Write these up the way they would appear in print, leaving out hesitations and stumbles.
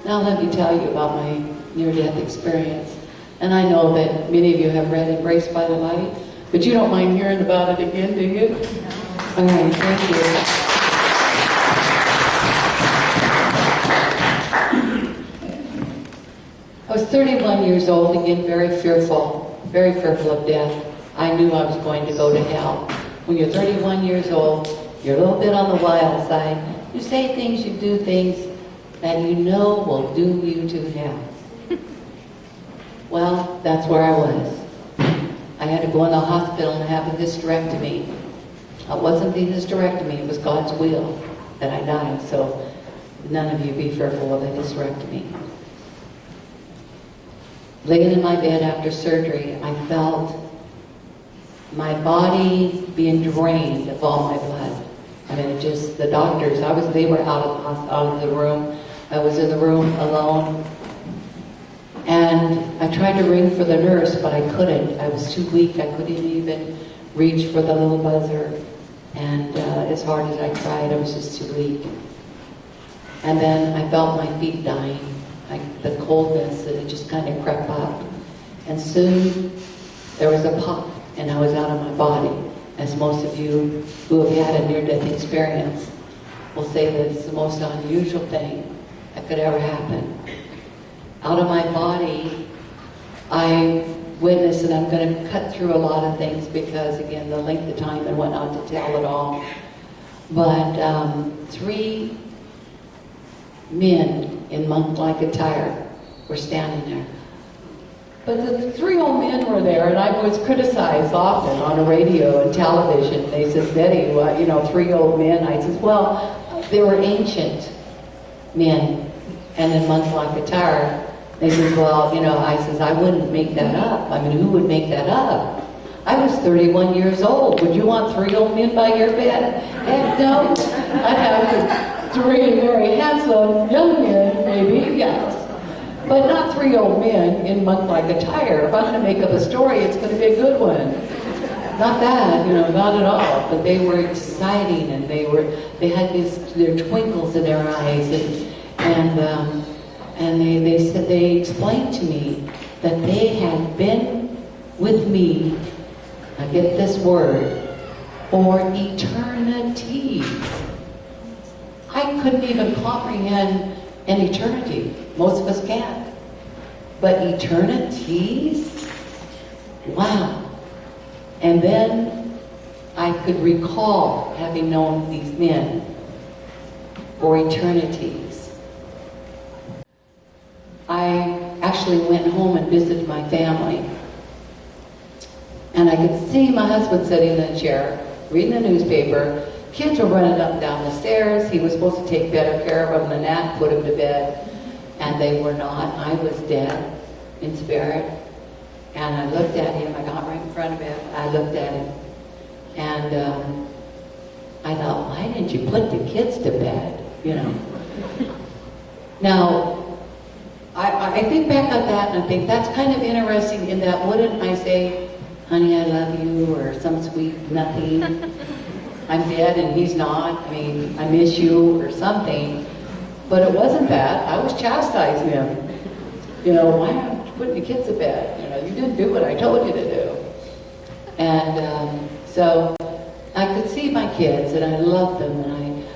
Now let me tell you about my near-death experience. And I know that many of you have read Embraced by the Light, but you don't mind hearing about it again, do you? No. All right, thank you. I was 31 years old, again very fearful of death. I knew I was going to go to hell. When you're 31 years old, you're a little bit on the wild side. You say things, you do things that you know will doom you to hell. Well, that's where I was. I had to go in the hospital and have a hysterectomy. It wasn't the hysterectomy, it was God's will that I died. So none of you be fearful of a hysterectomy. Laying in my bed after surgery, I felt my body being drained of all my blood. I mean, it just, the doctors, they were out of the room. I was in the room alone. And I tried to ring for the nurse, but I couldn't. I was too weak. I couldn't even reach for the little buzzer. And as hard as I tried, I was just too weak. And then I felt my feet dying. The coldness, and it just kind of crept up. And soon there was a pop, and I was out of my body. As most of you who have had a near-death experience will say that it's the most unusual thing that could ever happen. Out of my body, I witnessed, and I'm going to cut through a lot of things because, again, the length of time and whatnot to tell it all. But 3 men in monk-like attire were standing there. But the 3 old men were there, and I was criticized often on the radio and television. They said, Betty, what, 3 old men? I said, well, they were ancient men and in monk-like attire. They said, well, I wouldn't make that up. I mean, who would make that up? I was 31 years old. Would you want 3 old men by your bed? Heck no. I'd have 3 very handsome young men, maybe, yes. But not 3 old men in monk-like attire. If I'm going to make up a story, it's going to be a good one. Not that, not at all. But they were exciting, and they had their twinkles in their eyes, and they explained to me that they had been with me, I get this word, for eternities. I couldn't even comprehend an eternity. Most of us can't. But eternities? Wow. And then I could recall having known these men for eternities. I actually went home and visited my family. And I could see my husband sitting in a chair, reading the newspaper. Kids were running up and down the stairs. He was supposed to take better care of them than that, put them to bed. And they were not. I was dead in spirit. And I looked at him. I got right in front of him. I looked at him. And I thought, why didn't you put the kids to bed? Now, I think back on that, and I think that's kind of interesting in that wouldn't I say, honey, I love you, or some sweet nothing. I'm dead and he's not. I mean, I miss you, or something. But it wasn't that. I was chastising him. Why aren't you putting the kids to bed? You didn't do what I told you to do. And so I could see my kids, and I loved them,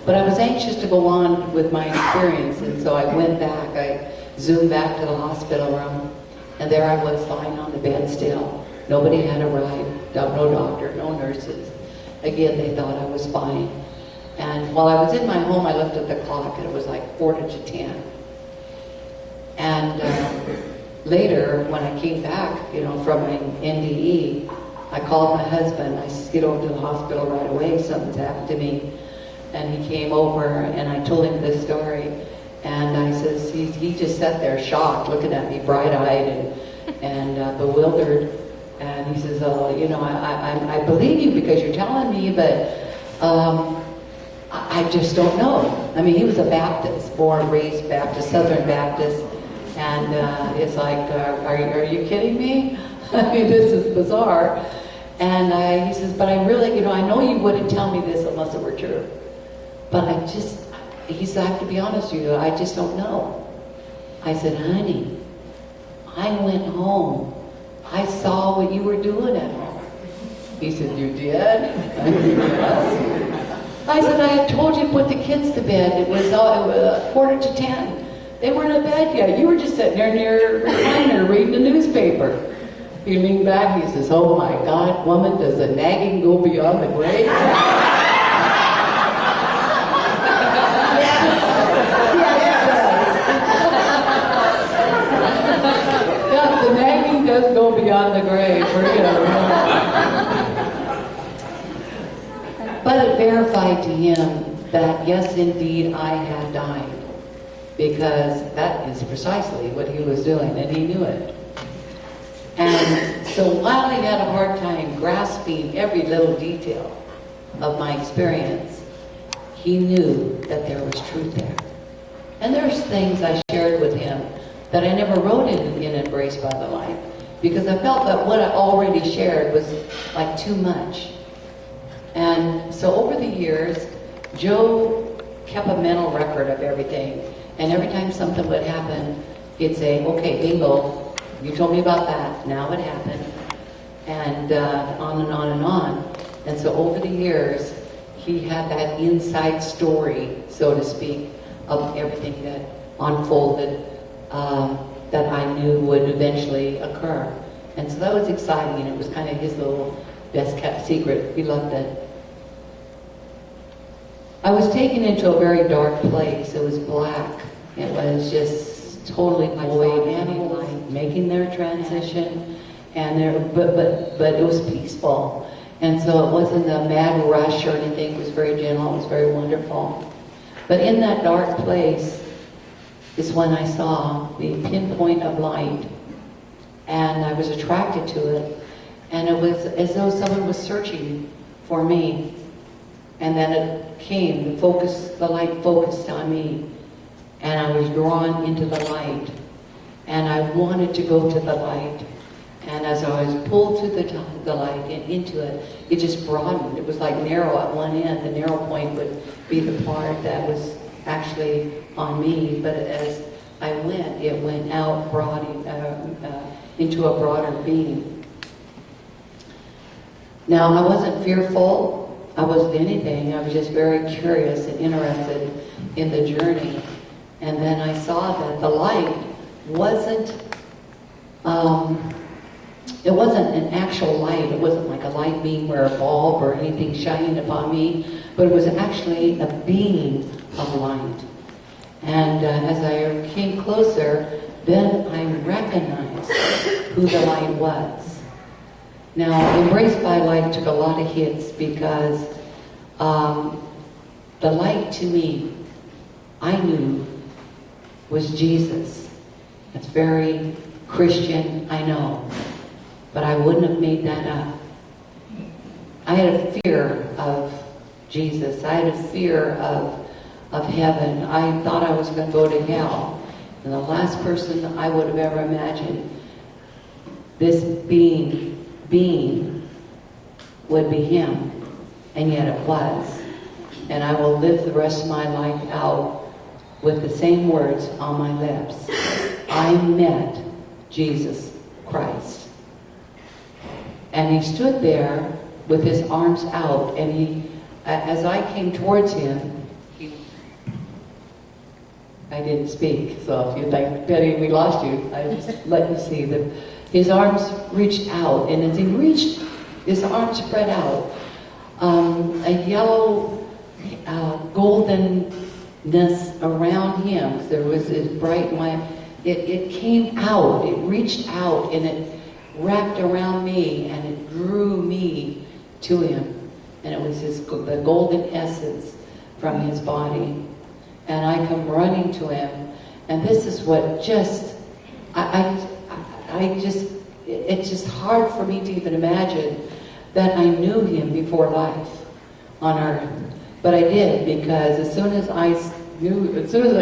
but I was anxious to go on with my experience, and so I went back. I zoomed back to the hospital room, and there I was lying on the bed still. Nobody had arrived, no doctor, no nurses. Again, they thought I was fine. And while I was in my home, I looked at the clock, and it was like 9:45. And later, when I came back, from my NDE, I called my husband. I said, get over to the hospital right away, something's happened to me. And he came over, and I told him this story. And I says, he just sat there shocked, looking at me bright-eyed and bewildered. And he says, I believe you because you're telling me, but I just don't know. I mean, he was a Baptist, born, raised Baptist, Southern Baptist. And it's like, are you kidding me? I mean, this is bizarre. And he says, but I really, I know you wouldn't tell me this unless it were true. But he said, I have to be honest with you, I just don't know. I said, honey, I went home. I saw what you were doing at home. He said, you did? I said, yes. I said, I had told you to put the kids to bed. It was 9:45. They weren't in bed yet. You were just sitting there near your recliner reading the newspaper. He leaned back, he says, oh my God, woman, does the nagging go beyond the grave? The nagging does go beyond the grave for you. But it verified to him that yes, indeed, I had died. Because that is precisely what he was doing, and he knew it. And so while he had a hard time grasping every little detail of my experience, he knew that there was truth there. And there's things I shared with him that I never wrote in Embraced by the Light, because I felt that what I already shared was like too much. And so over the years, Joe kept a mental record of everything. And every time something would happen, he'd say, okay, bingo, you told me about that, now it happened. And on and on and on. And so over the years, he had that inside story, so to speak, of everything that unfolded that I knew would eventually occur. And so that was exciting, and it was kind of his little best kept secret. He loved it. I was taken into a very dark place. It was black. It was just totally void. Animals making their transition, and but it was peaceful. And so it wasn't a mad rush or anything. It was very gentle. It was very wonderful. But in that dark place is when I saw the pinpoint of light, and I was attracted to it, and it was as though someone was searching for me. And then it came, the light focused on me, and I was drawn into the light, and I wanted to go to the light. And as I was pulled to the light and into it, it just broadened. It was like narrow at one end. The narrow point would be the part that was actually on me, but as I went, it went out into a broader being. Now, I wasn't fearful. I wasn't anything. I was just very curious and interested in the journey. And then I saw that the light wasn't, it wasn't an actual light. It wasn't like a light beam or a bulb or anything shining upon me, but it was actually a beam of light. And as I came closer, then I recognized who the light was. Now, Embraced by Light took a lot of hits because the light to me, I knew, was Jesus. It's very Christian, I know, but I wouldn't have made that up. I had a fear of Jesus. I had a fear of heaven. I thought I was going to go to hell. And the last person I would have ever imagined this being would be him. And yet it was. And I will live the rest of my life out with the same words on my lips. I met Jesus Christ. And he stood there with his arms out, and he, as I came towards him, I didn't speak, so if you think, Betty, we lost you, I just let you see that his arms reached out, and as he reached, his arms spread out, a yellow goldenness around him, because there was this bright light. It came out, it reached out, and it wrapped around me, and it drew me to him. And it was the golden essence from his body. And I come running to him, and this is what just, it's just hard for me to even imagine that I knew him before life on earth. But I did, because as soon as I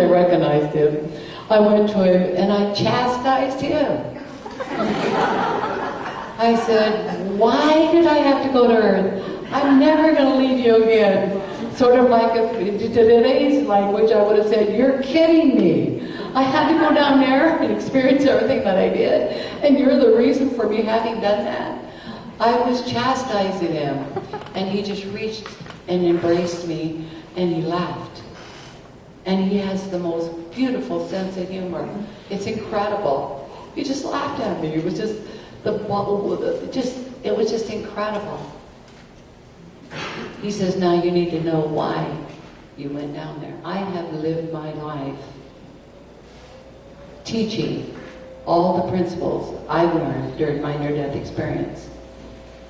recognized him, I went to him and I chastised him. I said, why did I have to go to earth? I'm never going to leave you again. Sort of like, in today's language, I would have said, you're kidding me. I had to go down there and experience everything that I did, and you're the reason for me having done that. I was chastising him, and he just reached and embraced me, and he laughed. And he has the most beautiful sense of humor. It's incredible. He just laughed at me. It was just it was just incredible. He says, now you need to know why you went down there. I have lived my life teaching all the principles I've learned during my near-death experience.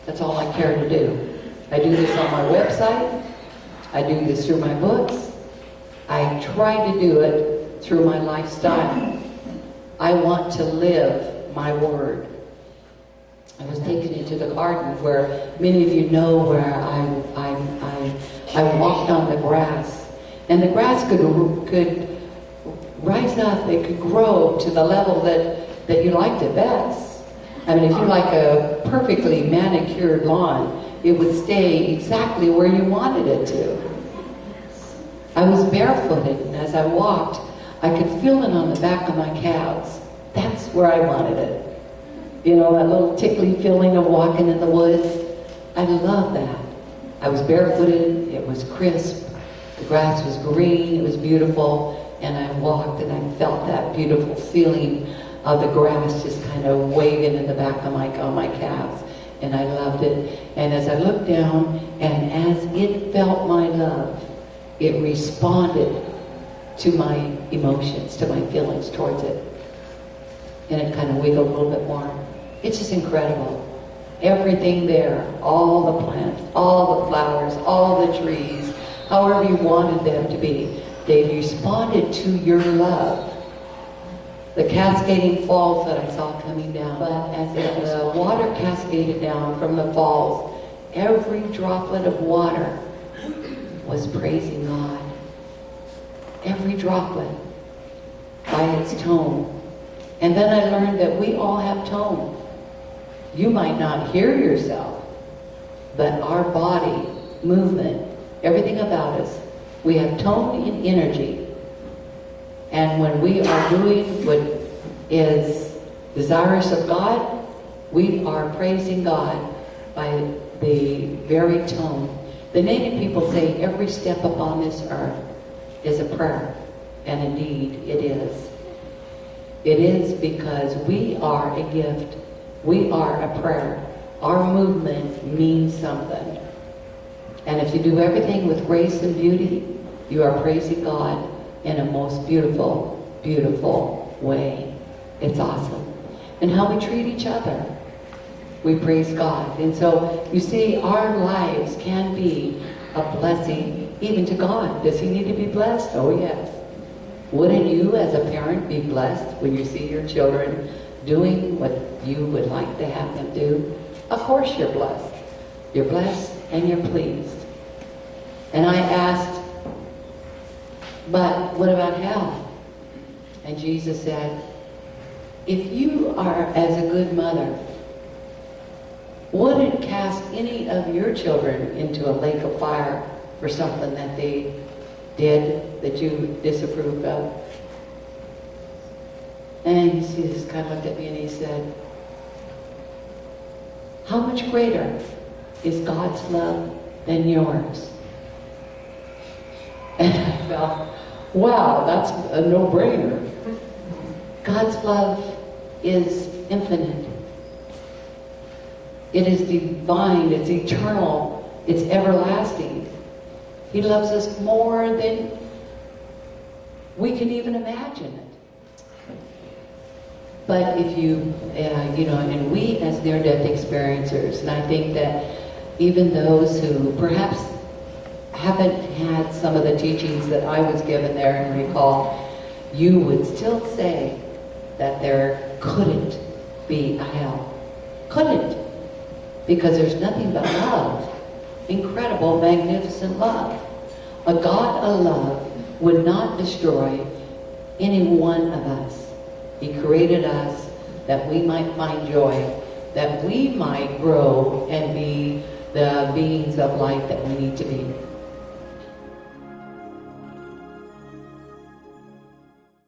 That's all I care to do. I do this on my website. I do this through my books. I try to do it through my lifestyle. I want to live my word. I was taken into the garden where many of you know where I walked on the grass. And the grass could rise up, it could grow to the level that you liked it best. I mean, if you like a perfectly manicured lawn, it would stay exactly where you wanted it to. I was barefooted, and as I walked, I could feel it on the back of my calves. That's where I wanted it. You know, that little tickly feeling of walking in the woods. I love that. I was barefooted, it was crisp, the grass was green, it was beautiful, and I walked and I felt that beautiful feeling of the grass just kind of waving in the back of my calves. And I loved it. And as I looked down, and as it felt my love, it responded to my emotions, to my feelings towards it. And it kind of wiggled a little bit more. It's just incredible. Everything there, all the plants, all the flowers, all the trees, however you wanted them to be, they responded to your love. The cascading falls that I saw coming down, but as the water cascaded down from the falls, every droplet of water was praising God. Every droplet by its tone. And then I learned that we all have tone. You might not hear yourself, but our body, movement, everything about us, we have tone and energy. And when we are doing what is desirous of God, we are praising God by the very tone. The Native people say every step upon this earth is a prayer. And indeed, it is. It is because we are a gift. We are a prayer. Our movement means something. And if you do everything with grace and beauty, you are praising God in a most beautiful, beautiful way. It's awesome. And how we treat each other. We praise God. And so, you see, our lives can be a blessing even to God. Does He need to be blessed? Oh, yes. Wouldn't you, as a parent, be blessed when you see your children doing what you would like to have them do? Of course you're blessed. You're blessed and you're pleased. And I asked, but what about hell? And Jesus said, if you are as a good mother, wouldn't cast any of your children into a lake of fire for something that they did that you disapproved of? And he just kind of looked at me and he said, how much greater is God's love than yours? And I felt, wow, that's a no-brainer. God's love is infinite. It is divine, it's eternal, it's everlasting. He loves us more than we can even imagine it. But if you, and we as near-death experiencers, and I think that even those who perhaps haven't had some of the teachings that I was given there and recall, you would still say that there couldn't be a hell. Couldn't. Because there's nothing but love. Incredible, magnificent love. A God of love would not destroy any one of us. He created us that we might find joy, that we might grow and be the beings of light that we need to be.